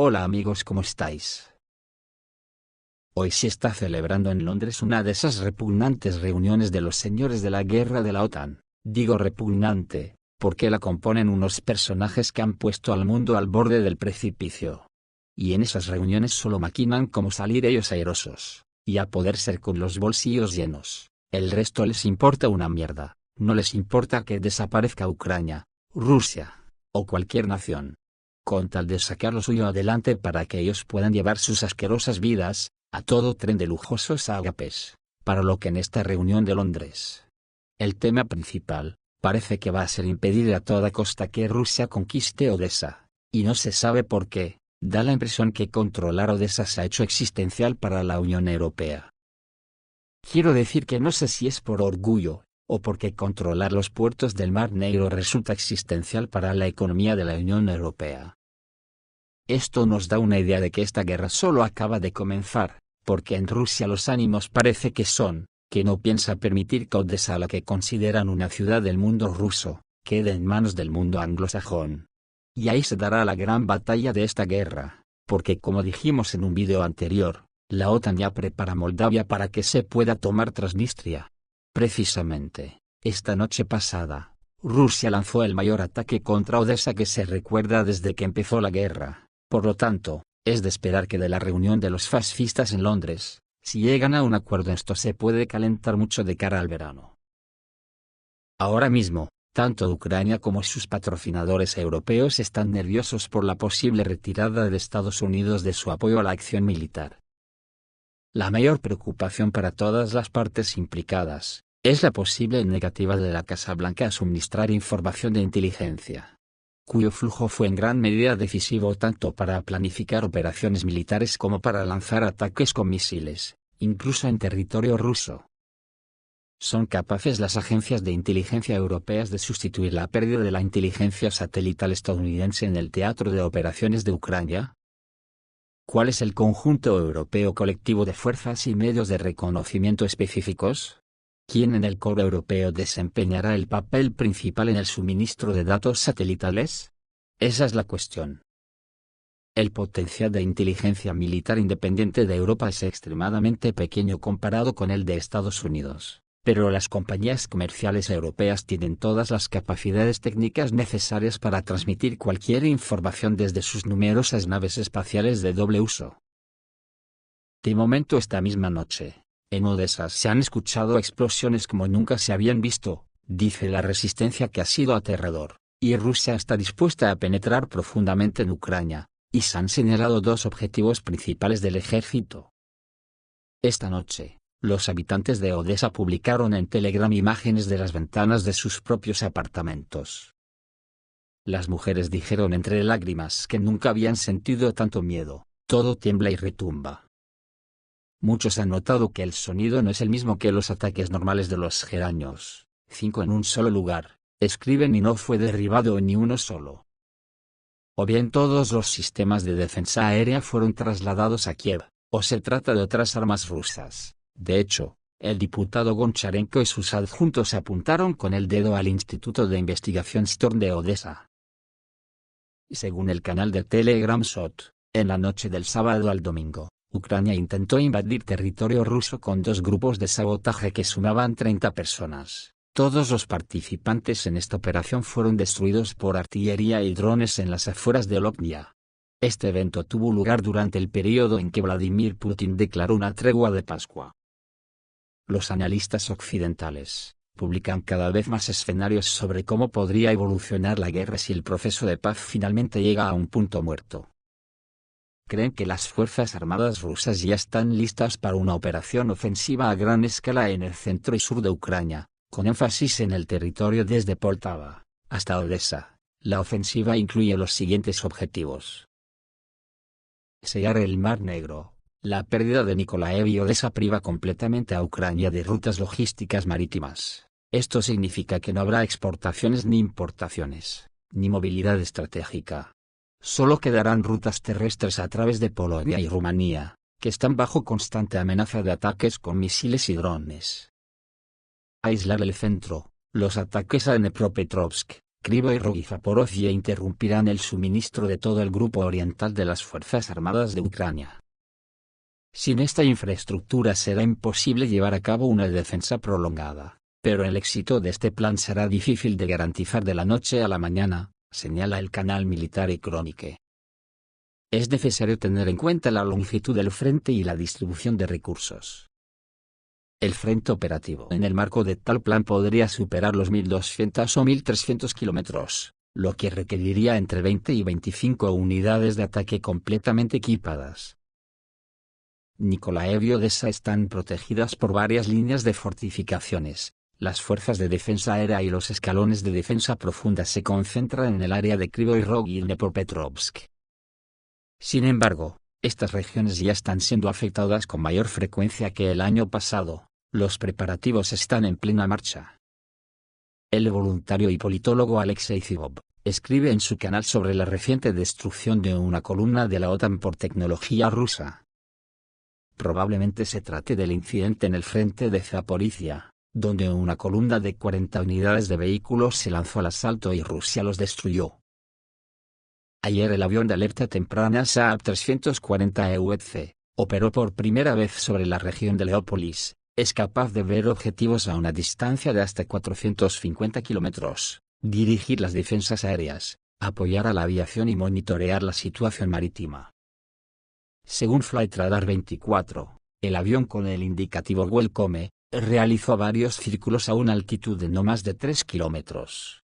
Hola amigos, ¿cómo estáis? Hoy se está celebrando en Londres una de esas repugnantes reuniones de los señores de la guerra de la OTAN. Digo repugnante, porque la componen unos personajes que han puesto al mundo al borde del precipicio. Y en esas reuniones solo maquinan cómo salir ellos airosos, y a poder ser con los bolsillos llenos. El resto les importa una mierda, no les importa que desaparezca Ucrania, Rusia, o cualquier nación. Con tal de sacar lo suyo adelante para que ellos puedan llevar sus asquerosas vidas, a todo tren de lujosos ágapes, para lo que en esta reunión de Londres. El tema principal, parece que va a ser impedir a toda costa que Rusia conquiste Odessa, y no se sabe por qué, da la impresión que controlar Odessa se ha hecho existencial para la Unión Europea. Quiero decir que no sé si es por orgullo, o porque controlar los puertos del Mar Negro resulta existencial para la economía de la Unión Europea. Esto nos da una idea de que esta guerra solo acaba de comenzar, porque en Rusia los ánimos parece que no piensa permitir que Odessa, la que consideran una ciudad del mundo ruso, quede en manos del mundo anglosajón. Y ahí se dará la gran batalla de esta guerra, porque como dijimos en un vídeo anterior, la OTAN ya prepara Moldavia para que se pueda tomar Transnistria. Precisamente, esta noche pasada, Rusia lanzó el mayor ataque contra Odessa que se recuerda desde que empezó la guerra. Por lo tanto, es de esperar que de la reunión de los fascistas en Londres, si llegan a un acuerdo, esto se puede calentar mucho de cara al verano. Ahora mismo, tanto Ucrania como sus patrocinadores europeos están nerviosos por la posible retirada de Estados Unidos de su apoyo a la acción militar. La mayor preocupación para todas las partes implicadas es la posible negativa de la Casa Blanca a suministrar información de inteligencia, cuyo flujo fue en gran medida decisivo tanto para planificar operaciones militares como para lanzar ataques con misiles, incluso en territorio ruso. ¿Son capaces las agencias de inteligencia europeas de sustituir la pérdida de la inteligencia satelital estadounidense en el teatro de operaciones de Ucrania? ¿Cuál es el conjunto europeo colectivo de fuerzas y medios de reconocimiento específicos? ¿Quién en el core europeo desempeñará el papel principal en el suministro de datos satelitales? Esa es la cuestión. El potencial de inteligencia militar independiente de Europa es extremadamente pequeño comparado con el de Estados Unidos, pero las compañías comerciales europeas tienen todas las capacidades técnicas necesarias para transmitir cualquier información desde sus numerosas naves espaciales de doble uso. De momento, esta misma noche, en Odessa se han escuchado explosiones como nunca se habían visto, dice la resistencia, que ha sido aterrador, y Rusia está dispuesta a penetrar profundamente en Ucrania, y se han señalado dos objetivos principales del ejército. Esta noche, los habitantes de Odessa publicaron en Telegram imágenes de las ventanas de sus propios apartamentos. Las mujeres dijeron entre lágrimas que nunca habían sentido tanto miedo, todo tiembla y retumba. Muchos han notado que el sonido no es el mismo que los ataques normales de los geraños, 5 en un solo lugar, escriben, y no fue derribado ni uno solo. O bien todos los sistemas de defensa aérea fueron trasladados a Kiev, o se trata de otras armas rusas. De hecho, el diputado Goncharenko y sus adjuntos apuntaron con el dedo al Instituto de Investigación Storm de Odessa. Según el canal de Telegram SOT, en la noche del sábado al domingo, Ucrania intentó invadir territorio ruso con dos grupos de sabotaje que sumaban 30 personas. Todos los participantes en esta operación fueron destruidos por artillería y drones en las afueras de Loznia. Este evento tuvo lugar durante el periodo en que Vladimir Putin declaró una tregua de Pascua. Los analistas occidentales publican cada vez más escenarios sobre cómo podría evolucionar la guerra si el proceso de paz finalmente llega a un punto muerto. Creen que las fuerzas armadas rusas ya están listas para una operación ofensiva a gran escala en el centro y sur de Ucrania, con énfasis en el territorio desde Poltava hasta Odessa. La ofensiva incluye los siguientes objetivos: sellar el Mar Negro. La pérdida de Nikolaev y Odessa priva completamente a Ucrania de rutas logísticas marítimas. Esto significa que no habrá exportaciones ni importaciones, ni movilidad estratégica. Solo quedarán rutas terrestres a través de Polonia y Rumanía, que están bajo constante amenaza de ataques con misiles y drones. Aislar el centro. Los ataques a Dnepropetrovsk, Kryvyi Rog y Zaporozhye interrumpirán el suministro de todo el grupo oriental de las Fuerzas Armadas de Ucrania. Sin esta infraestructura será imposible llevar a cabo una defensa prolongada, pero el éxito de este plan será difícil de garantizar de la noche a la mañana, señala el canal militar y Crónica. Es necesario tener en cuenta la longitud del frente y la distribución de recursos. El frente operativo en el marco de tal plan podría superar los 1.200 o 1.300 kilómetros, lo que requeriría entre 20 y 25 unidades de ataque completamente equipadas. Nikolaev y Odessa están protegidas por varias líneas de fortificaciones. Las fuerzas de defensa aérea y los escalones de defensa profunda se concentran en el área de Kryvyi Rog y Dnepropetrovsk. Sin embargo, estas regiones ya están siendo afectadas con mayor frecuencia que el año pasado. Los preparativos están en plena marcha. El voluntario y politólogo Alexei Zivov escribe en su canal sobre la reciente destrucción de una columna de la OTAN por tecnología rusa. Probablemente se trate del incidente en el frente de Zaporizhia, donde una columna de 40 unidades de vehículos se lanzó al asalto y Rusia los destruyó. Ayer el avión de alerta temprana Saab 340 EUC operó por primera vez sobre la región de Leópolis. Es capaz de ver objetivos a una distancia de hasta 450 kilómetros, dirigir las defensas aéreas, apoyar a la aviación y monitorear la situación marítima. Según Flightradar 24, el avión con el indicativo Welcome realizó varios círculos a una altitud de no más de 3 kilómetros.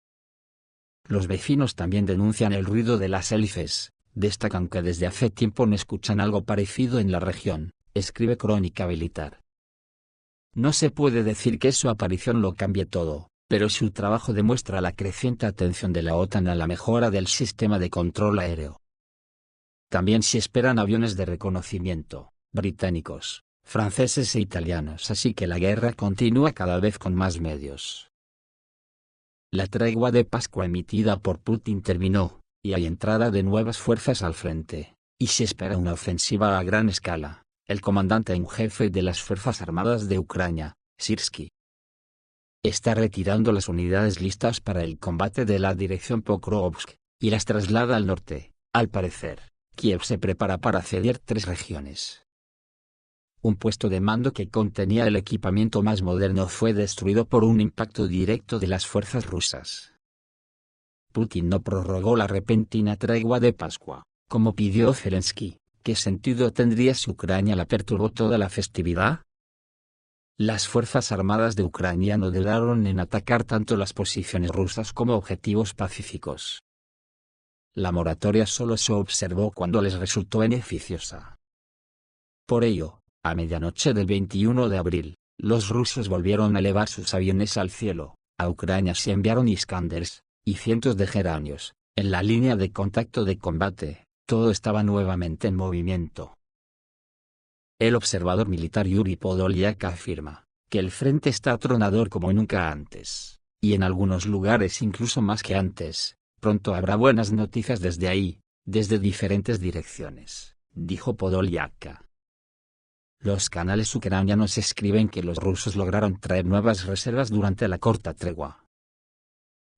Los vecinos también denuncian el ruido de las hélices, destacan que desde hace tiempo no escuchan algo parecido en la región, escribe Crónica Militar. No se puede decir que su aparición lo cambie todo, pero su trabajo demuestra la creciente atención de la OTAN a la mejora del sistema de control aéreo. También se esperan aviones de reconocimiento, británicos, franceses e italianos, así que la guerra continúa cada vez con más medios. La tregua de Pascua emitida por Putin terminó, y hay entrada de nuevas fuerzas al frente, y se espera una ofensiva a gran escala. El comandante en jefe de las Fuerzas Armadas de Ucrania, Sirsky, está retirando las unidades listas para el combate de la dirección Pokrovsk, y las traslada al norte. Al parecer, Kiev se prepara para ceder 3 regiones. Un puesto de mando que contenía el equipamiento más moderno fue destruido por un impacto directo de las fuerzas rusas. Putin no prorrogó la repentina tregua de Pascua, como pidió Zelensky. ¿Qué sentido tendría si Ucrania la perturbó toda la festividad? Las Fuerzas Armadas de Ucrania no dudaron en atacar tanto las posiciones rusas como objetivos pacíficos. La moratoria solo se observó cuando les resultó beneficiosa. Por ello, a medianoche del 21 de abril, los rusos volvieron a elevar sus aviones al cielo. A Ucrania se enviaron Iskanders y cientos de geranios. En la línea de contacto de combate, todo estaba nuevamente en movimiento. El observador militar Yuri Podolyak afirma que el frente está atronador como nunca antes, y en algunos lugares incluso más que antes. Pronto habrá buenas noticias desde ahí, desde diferentes direcciones, dijo Podolyak. Los canales ucranianos escriben que los rusos lograron traer nuevas reservas durante la corta tregua.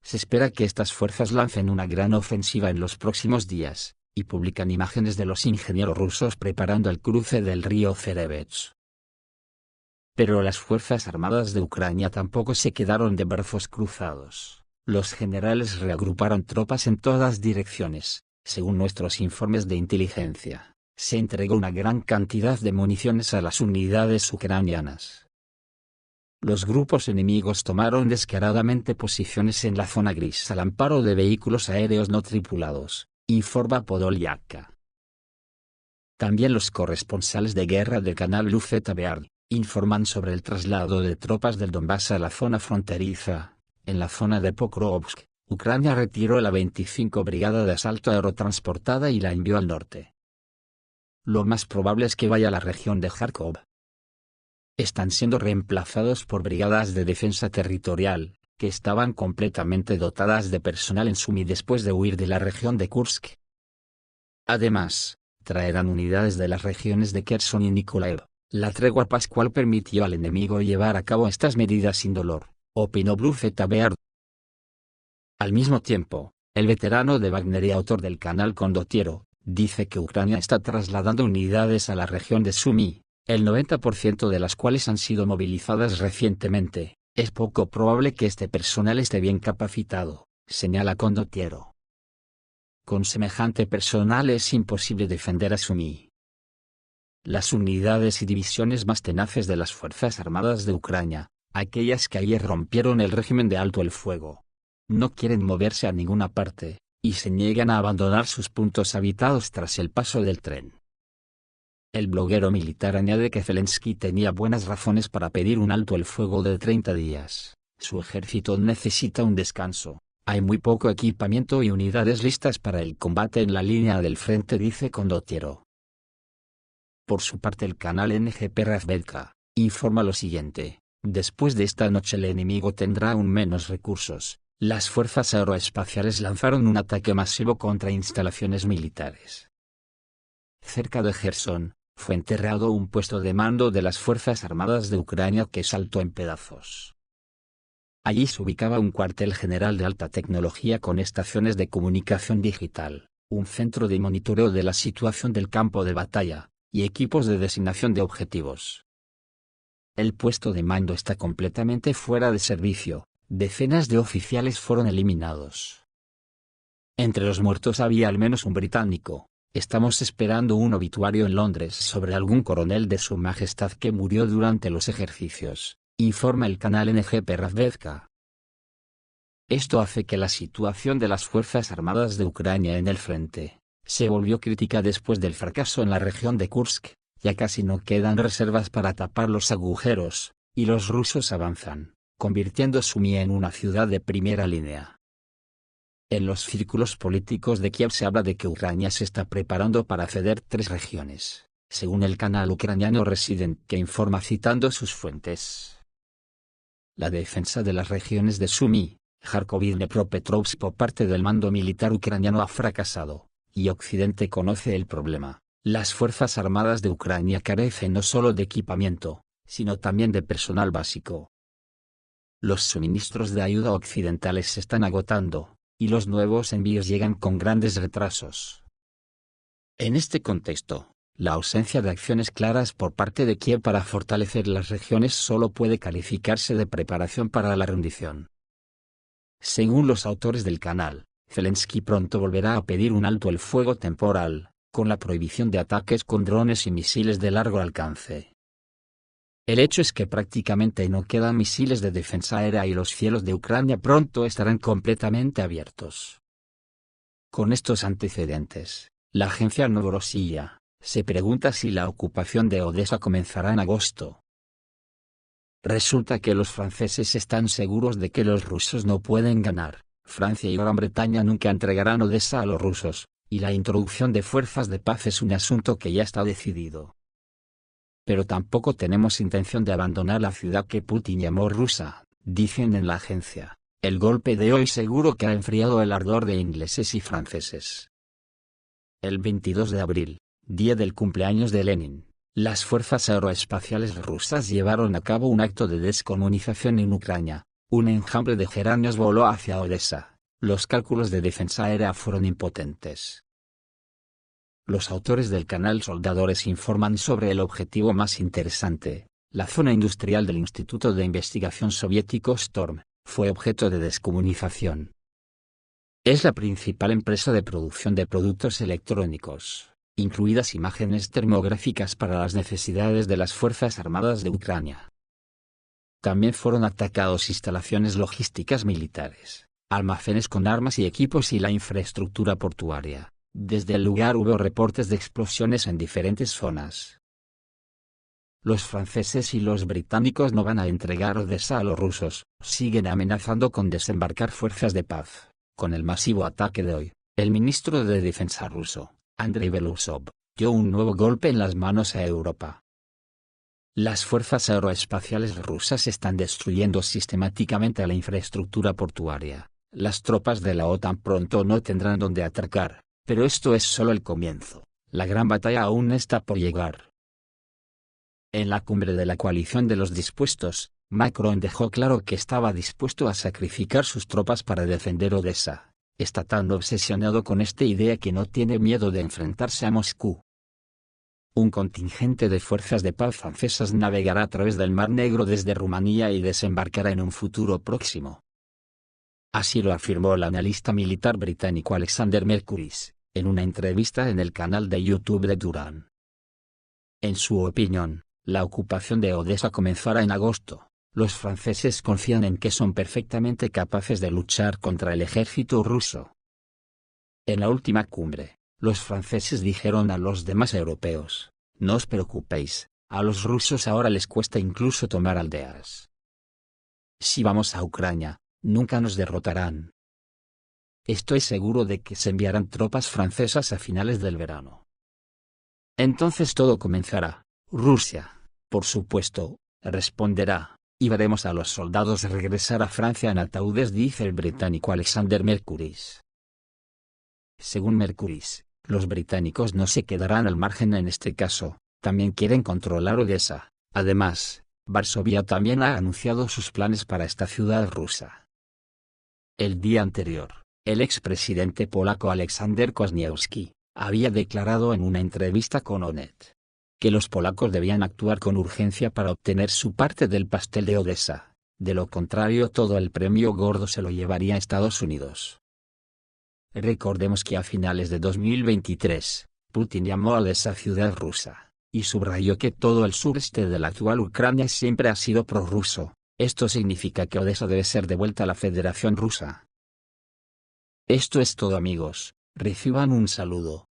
Se espera que estas fuerzas lancen una gran ofensiva en los próximos días, y publican imágenes de los ingenieros rusos preparando el cruce del río Zerevets. Pero las Fuerzas Armadas de Ucrania tampoco se quedaron de brazos cruzados. Los generales reagruparon tropas en todas direcciones. Según nuestros informes de inteligencia, se entregó una gran cantidad de municiones a las unidades ucranianas. Los grupos enemigos tomaron descaradamente posiciones en la zona gris al amparo de vehículos aéreos no tripulados, informa Podolyak. También los corresponsales de guerra del canal Luzeta Beard informan sobre el traslado de tropas del Donbass a la zona fronteriza. En la zona de Pokrovsk, Ucrania retiró la 25 Brigada de Asalto Aerotransportada y la envió al norte. Lo más probable es que vaya a la región de Kharkov. Están siendo reemplazados por brigadas de defensa territorial, que estaban completamente dotadas de personal en Sumy después de huir de la región de Kursk. Además, traerán unidades de las regiones de Kherson y Nikolaev. La tregua pascual permitió al enemigo llevar a cabo estas medidas sin dolor, opinó Blue Zeta Beard. Al mismo tiempo, el veterano de Wagner y autor del canal Condottiero, dice que Ucrania está trasladando unidades a la región de Sumy, el 90% de las cuales han sido movilizadas recientemente. Es poco probable que este personal esté bien capacitado, señala Condottiero. Con semejante personal es imposible defender a Sumy. Las unidades y divisiones más tenaces de las Fuerzas Armadas de Ucrania, aquellas que ayer rompieron el régimen de alto el fuego, no quieren moverse a ninguna parte, y se niegan a abandonar sus puntos habitados tras el paso del tren. El bloguero militar añade que Zelensky tenía buenas razones para pedir un alto el fuego de 30 días. Su ejército necesita un descanso. Hay muy poco equipamiento y unidades listas para el combate en la línea del frente, dice Condottiero. Por su parte, el canal NGP Razvedka informa lo siguiente: después de esta noche el enemigo tendrá aún menos recursos. Las fuerzas aeroespaciales lanzaron un ataque masivo contra instalaciones militares. Cerca de Gerson, fue enterrado un puesto de mando de las Fuerzas Armadas de Ucrania que saltó en pedazos. Allí se ubicaba un cuartel general de alta tecnología con estaciones de comunicación digital, un centro de monitoreo de la situación del campo de batalla, y equipos de designación de objetivos. El puesto de mando está completamente fuera de servicio. Decenas de oficiales fueron eliminados. Entre los muertos había al menos un británico. Estamos esperando un obituario en Londres sobre algún coronel de Su Majestad que murió durante los ejercicios, informa el canal NGP Razvedka. Esto hace que la situación de las Fuerzas Armadas de Ucrania en el frente se volvió crítica después del fracaso en la región de Kursk. Ya casi no quedan reservas para tapar los agujeros, y los rusos avanzan, convirtiendo Sumy en una ciudad de primera línea. En los círculos políticos de Kiev se habla de que Ucrania se está preparando para ceder 3 regiones, según el canal ucraniano Resident, que informa citando sus fuentes. La defensa de las regiones de Sumy, Kharkov y Dnepropetrovsk por parte del mando militar ucraniano ha fracasado, y Occidente conoce el problema. Las Fuerzas Armadas de Ucrania carecen no solo de equipamiento, sino también de personal básico. Los suministros de ayuda occidentales se están agotando, y los nuevos envíos llegan con grandes retrasos. En este contexto, la ausencia de acciones claras por parte de Kiev para fortalecer las regiones solo puede calificarse de preparación para la rendición. Según los autores del canal, Zelensky pronto volverá a pedir un alto el fuego temporal, con la prohibición de ataques con drones y misiles de largo alcance. El hecho es que prácticamente no quedan misiles de defensa aérea y los cielos de Ucrania pronto estarán completamente abiertos. Con estos antecedentes, la agencia Novorossiya se pregunta si la ocupación de Odessa comenzará en agosto. Resulta que los franceses están seguros de que los rusos no pueden ganar. Francia y Gran Bretaña nunca entregarán Odessa a los rusos, y la introducción de fuerzas de paz es un asunto que ya está decidido. Pero tampoco tenemos intención de abandonar la ciudad que Putin llamó rusa, dicen en la agencia. El golpe de hoy seguro que ha enfriado el ardor de ingleses y franceses. El 22 de abril, día del cumpleaños de Lenin, las fuerzas aeroespaciales rusas llevaron a cabo un acto de descomunización en Ucrania. Un enjambre de geranios voló hacia Odessa. Los cálculos de defensa aérea fueron impotentes. Los autores del canal Soldadores informan sobre el objetivo más interesante. La zona industrial del Instituto de Investigación Soviético Storm fue objeto de descomunización. Es la principal empresa de producción de productos electrónicos, incluidas imágenes termográficas para las necesidades de las Fuerzas Armadas de Ucrania. También fueron atacados instalaciones logísticas militares, almacenes con armas y equipos y la infraestructura portuaria. Desde el lugar hubo reportes de explosiones en diferentes zonas. Los franceses y los británicos no van a entregar Odessa a los rusos, siguen amenazando con desembarcar fuerzas de paz. Con el masivo ataque de hoy, el ministro de Defensa ruso, Andrei Belousov, dio un nuevo golpe en las manos a Europa. Las fuerzas aeroespaciales rusas están destruyendo sistemáticamente la infraestructura portuaria. Las tropas de la OTAN pronto no tendrán donde atracar, pero esto es solo el comienzo. La gran batalla aún está por llegar. En la cumbre de la coalición de los dispuestos, Macron dejó claro que estaba dispuesto a sacrificar sus tropas para defender Odessa. Está tan obsesionado con esta idea que no tiene miedo de enfrentarse a Moscú. Un contingente de fuerzas de paz francesas navegará a través del Mar Negro desde Rumanía y desembarcará en un futuro próximo. Así lo afirmó el analista militar británico Alexander Mercuris, en una entrevista en el canal de YouTube de Duran. En su opinión, la ocupación de Odessa comenzará en agosto. Los franceses confían en que son perfectamente capaces de luchar contra el ejército ruso. En la última cumbre, los franceses dijeron a los demás europeos: no os preocupéis, a los rusos ahora les cuesta incluso tomar aldeas. Si vamos a Ucrania, nunca nos derrotarán. Estoy seguro de que se enviarán tropas francesas a finales del verano. Entonces todo comenzará. Rusia, por supuesto, responderá, y veremos a los soldados regresar a Francia en ataúdes, dice el británico Alexander Mercuris. Según Mercuris, los británicos no se quedarán al margen en este caso, también quieren controlar Odessa. Además, Varsovia también ha anunciado sus planes para esta ciudad rusa. El día anterior, el expresidente polaco Aleksander Kwaśniewski había declarado en una entrevista con Onet que los polacos debían actuar con urgencia para obtener su parte del pastel de Odessa, de lo contrario todo el premio gordo se lo llevaría a Estados Unidos. Recordemos que a finales de 2023, Putin llamó a Odessa ciudad rusa, y subrayó que todo el sureste de la actual Ucrania siempre ha sido prorruso. Esto significa que Odessa debe ser devuelta a la Federación Rusa. Esto es todo, amigos, reciban un saludo.